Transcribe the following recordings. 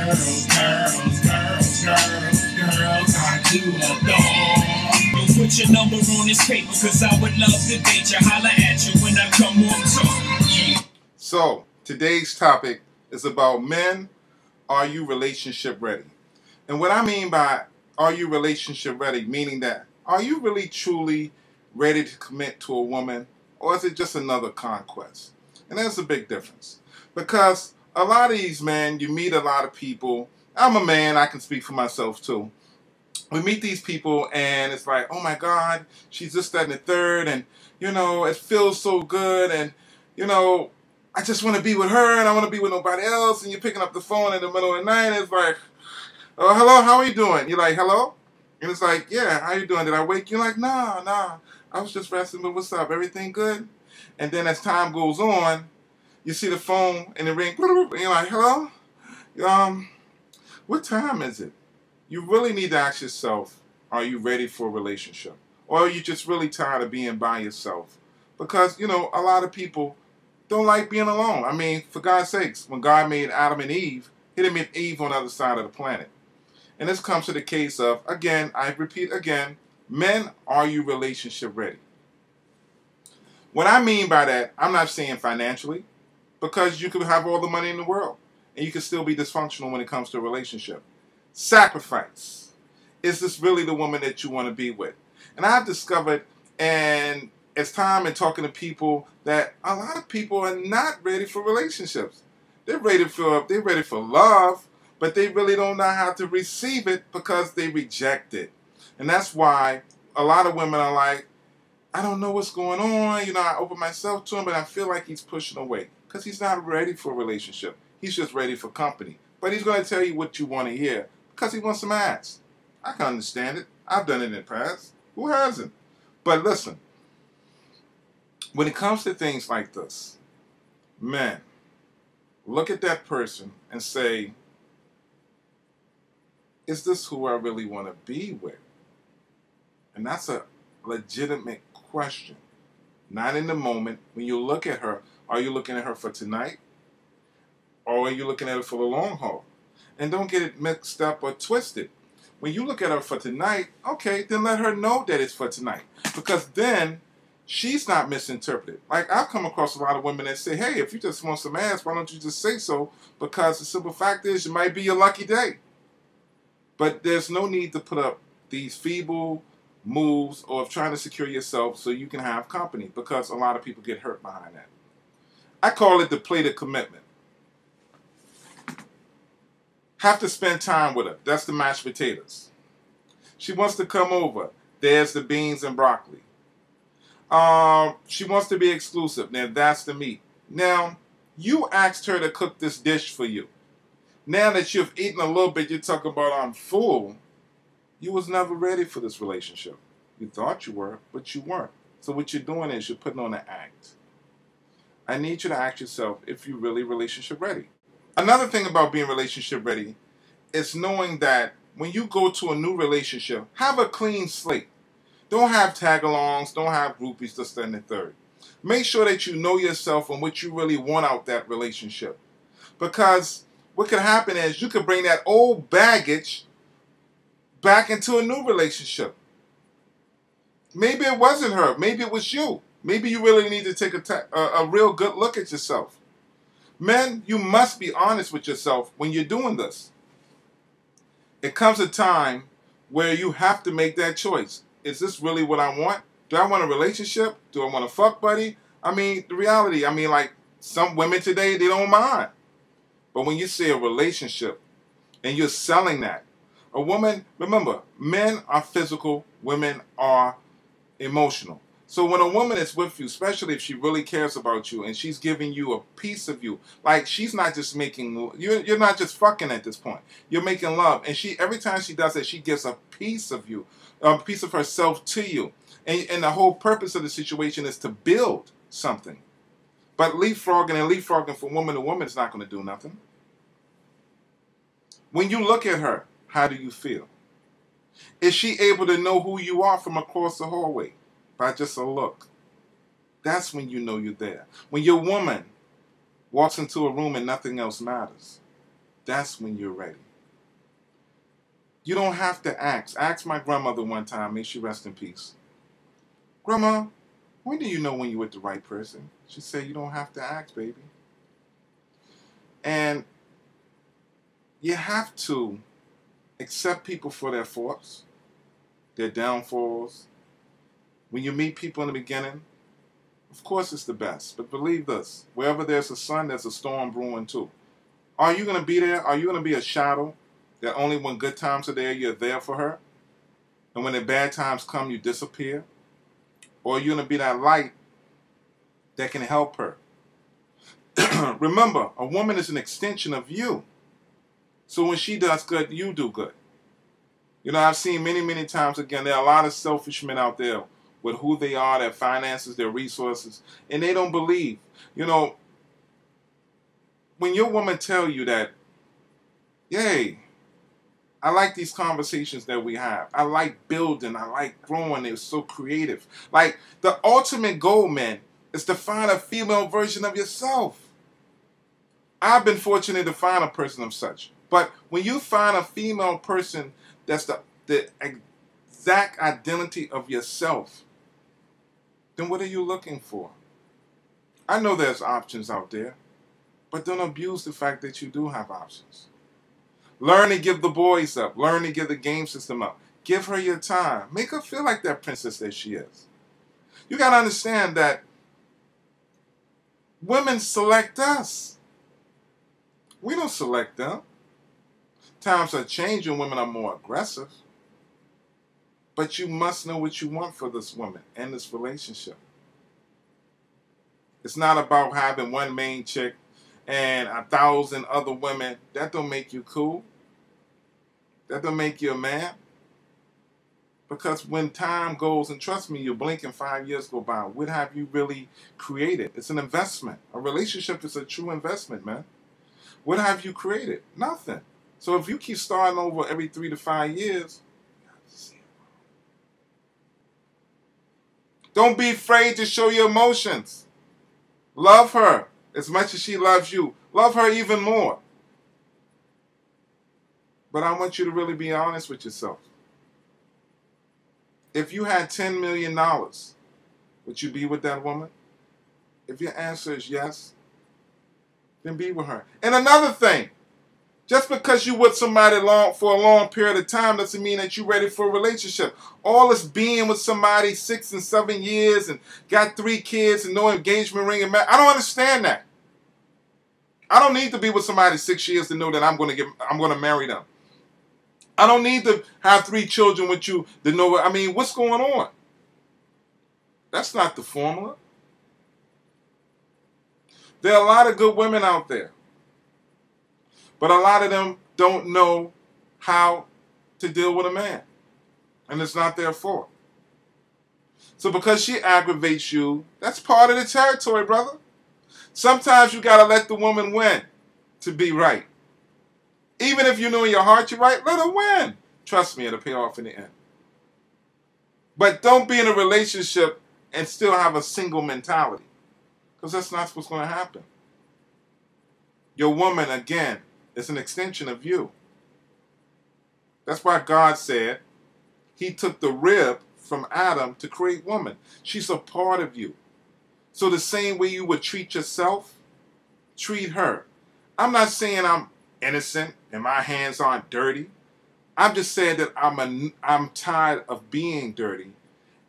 girls, I do adore. Yo, put your number on this paper, cause I would love to date you. Holla at you when I come on tour. Yeah. So, today's topic is about men, are you relationship ready? And what I mean by are you relationship ready, meaning that are you really truly ready to commit to a woman, or is it just another conquest? And there's a big difference. Because a lot of these men, you meet a lot of people. I'm a man, I can speak for myself too. We meet these people and it's like, oh my God, she's this, that, and the third, and you know, it feels so good, and you know, I just want to be with her and I want to be with nobody else, and you're picking up the phone in the middle of the night and it's like, oh, hello, how are you doing? You're like, hello? And it's like, yeah, how you doing? Did I wake you? You're like, nah, I was just resting, but what's up? Everything good? And then as time goes on, you see the phone and it rings, and you're like, hello? What time is it? You really need to ask yourself, are you ready for a relationship? Or are you just really tired of being by yourself? Because, you know, a lot of people don't like being alone. I mean, for God's sakes, when God made Adam and Eve, he didn't make Eve on the other side of the planet. And this comes to the case of, again, I repeat again, men, are you relationship ready? What I mean by that, I'm not saying financially, because you could have all the money in the world and you can still be dysfunctional when it comes to a relationship. Sacrifice. Is this really the woman that you want to be with? And I've discovered, and it's time in talking to people, that a lot of people are not ready for relationships. They're ready for love, but they really don't know how to receive it because they reject it. And that's why a lot of women are like, I don't know what's going on. You know, I open myself to him, but I feel like he's pushing away because he's not ready for a relationship. He's just ready for company. But he's going to tell you what you want to hear because he wants some ass. I can understand it. I've done it in the past. Who hasn't? But listen, when it comes to things like this, men, look at that person and say, is this who I really want to be with? And that's a legitimate question. Not in the moment. When you look at her, are you looking at her for tonight? Or are you looking at her for the long haul? And don't get it mixed up or twisted. When you look at her for tonight, okay, then let her know that it's for tonight. Because then she's not misinterpreted. Like, I've come across a lot of women that say, hey, if you just want some ass, why don't you just say so? Because the simple fact is, it might be your lucky day. But there's no need to put up these feeble moves or of trying to secure yourself so you can have company, because a lot of people get hurt behind that. I call it the plate of commitment. Have to spend time with her. That's the mashed potatoes. She wants to come over. There's the beans and broccoli. She wants to be exclusive. Now that's the meat. Now, you asked her to cook this dish for you. Now that you've eaten a little bit, you're talking about I'm full. You was never ready for this relationship. You thought you were, but you weren't. So what you're doing is you're putting on an act. I need you to ask yourself if you're really relationship ready. Another thing about being relationship ready is knowing that when you go to a new relationship, have a clean slate. Don't have tag-alongs, don't have groupies, this, that, and the third. Make sure that you know yourself and what you really want out that relationship. Because what could happen is you could bring that old baggage back into a new relationship. Maybe it wasn't her. Maybe it was you. Maybe you really need to take a real good look at yourself. Men, you must be honest with yourself when you're doing this. It comes a time where you have to make that choice. Is this really what I want? Do I want a relationship? Do I want a fuck buddy? I mean, the reality, like some women today, they don't mind. But when you say a relationship and you're selling that, a woman, remember, men are physical, women are emotional. So when a woman is with you, especially if she really cares about you and she's giving you a piece of you, like she's not just making, you're not just fucking at this point. You're making love. And every time she does it, she gives a piece of you, a piece of herself to you. And the whole purpose of the situation is to build something. But leapfrogging from woman to woman is not going to do nothing. When you look at her, how do you feel? Is she able to know who you are from across the hallway by just a look? That's when you know you're there. When your woman walks into a room and nothing else matters, that's when you're ready. You don't have to ask. I asked my grandmother one time, may she rest in peace. Grandma, when do you know when you're with the right person? She said, you don't have to ask, baby. And you have to accept people for their faults, their downfalls. When you meet people in the beginning, of course it's the best. But believe this, wherever there's a sun, there's a storm brewing too. Are you going to be there? Are you going to be a shadow that only when good times are there, you're there for her? And when the bad times come, you disappear? Or are you going to be that light that can help her? Remember, a woman is an extension of you. So when she does good, you do good. You know, I've seen many, many times, again, there are a lot of selfish men out there with who they are, their finances, their resources, and they don't believe. You know, when your woman tell you that, yay, I like these conversations that we have. I like building. I like growing. They're so creative. Like, the ultimate goal, man, is to find a female version of yourself. I've been fortunate to find a person of such. But when you find a female person that's the exact identity of yourself, then what are you looking for? I know there's options out there, but don't abuse the fact that you do have options. Learn to give the boys up. Learn to give the game system up. Give her your time. Make her feel like that princess that she is. You got to understand that women select us. We don't select them. Times are changing. Women are more aggressive. But you must know what you want for this woman and this relationship. It's not about having one main chick and 1,000 other women. That don't make you cool. That don't make you a man. Because when time goes, and trust me, you blink and 5 years go by, what have you really created? It's an investment. A relationship is a true investment, man. What have you created? Nothing. So if you keep starting over every 3 to 5 years, don't be afraid to show your emotions. Love her as much as she loves you. Love her even more. But I want you to really be honest with yourself. If you had $10 million, would you be with that woman? If your answer is yes, then be with her. And another thing, just because you're with somebody for a long period of time doesn't mean that you're ready for a relationship. All this being with somebody 6 and 7 years and got 3 kids and no engagement ring and I don't understand that. I don't need to be with somebody 6 years to know that I'm going to marry them. I don't need to have 3 children with you to know what, I mean, what's going on? That's not the formula. There are a lot of good women out there. But a lot of them don't know how to deal with a man. And it's not their fault. So because she aggravates you, that's part of the territory, brother. Sometimes you got to let the woman win to be right. Even if you know in your heart you're right, let her win. Trust me, it'll pay off in the end. But don't be in a relationship and still have a single mentality. Because that's not what's going to happen. Your woman, again, is an extension of you. That's why God said he took the rib from Adam to create woman. She's a part of you. So the same way you would treat yourself, treat her. I'm not saying I'm innocent and my hands aren't dirty. I'm just saying that I'm tired of being dirty,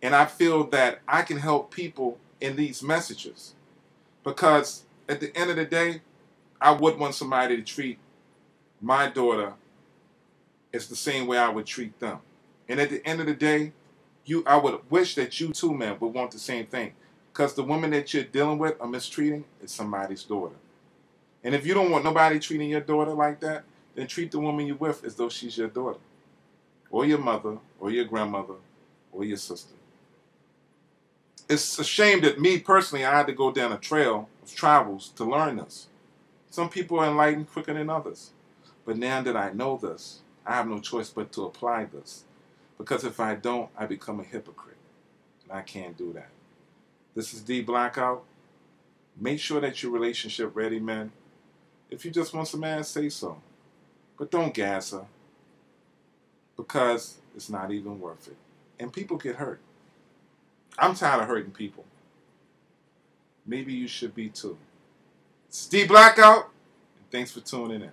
and I feel that I can help people in these messages. Because at the end of the day, I would want somebody to treat my daughter as the same way I would treat them. And at the end of the day, I would wish that you too, man, would want the same thing. Because the woman that you're dealing with or mistreating is somebody's daughter. And if you don't want nobody treating your daughter like that, then treat the woman you're with as though she's your daughter. Or your mother, or your grandmother, or your sister. It's a shame that me personally, I had to go down a trail of travels to learn this. Some people are enlightened quicker than others. But now that I know this, I have no choice but to apply this. Because if I don't, I become a hypocrite. And I can't do that. This is D Blackout. Make sure that you're relationship ready, man. If you just want some man, say so. But don't gas her, because it's not even worth it. And people get hurt. I'm tired of hurting people. Maybe you should be too. It's D Blackout, and thanks for tuning in.